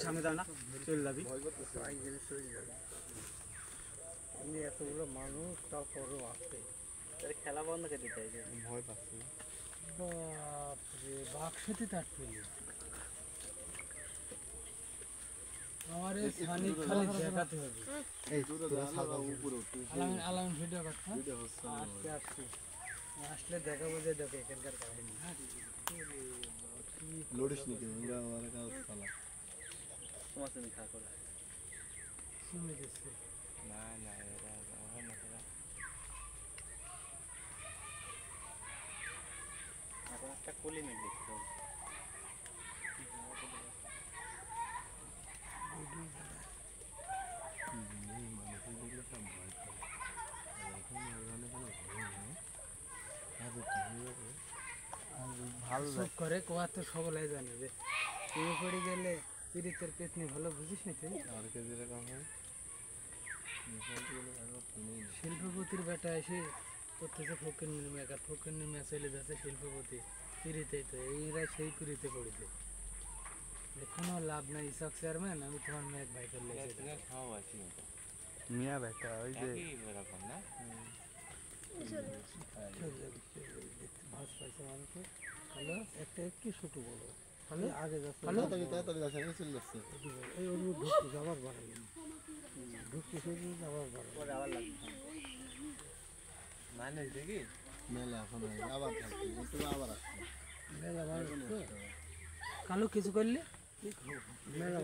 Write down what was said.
সামনে দাও না, চলে যাবি। এতগুলো মানুষ তারপরও আসে, খেলা বন্ধ করে দিতে চাইছে, ভয় পাচ্ছে। বাপরে বাঘ সাথে তার ফেলে আমার এই সানি খালি দেখাতে হবে। এই উপরে আলাম ভিডিও করতে আসতে আসতে আসলে দেখাবো যে দেখো এখানকার কাহিনী। লোডিস নিকে ওরা আমার কাছে চালা তোমার তুমি খা করে শুনে দিচ্ছে না না এরা আমার না করা এখন একটা কলি মেঘ দেখতে হবে। ভালো করে কোয়া তো সবলাই জানে যে তুমি পড়ে গেলে পিরিতের পেতনি ভালো বুঝিস না তুই। আর কে দিলে কাম হয় শিল্পপতির বেটা এসে করতেছে ফকির মেকার, ফকির নেমে চলে যাচ্ছে শিল্পপতি পিরিতেই। তো এইরা সেই পিরিতে পড়েছে, কোনো লাভ নাই। ইসাক চেয়ারম্যান আমি তোমার মেয়ে ভাই করলে মিয়া বেটা ওই যে এরকম না ভাস পাইছে মানুষে। হ্যালো একটা একটু ছোট বড় হ্যালো আগে যাচ্ছে, তাড়াতাড়ি যাচ্ছে চলে যাচ্ছে এই ওর ঢুকতে যাবার বাড়াই ঢুকতে শুধু যাবার বাড়াই পরে আবার লাগবে মানে দেখি মেলা এখন আবার থাকবে আবার আসবে মেলা ভালো কালো কিছু করলে মেলা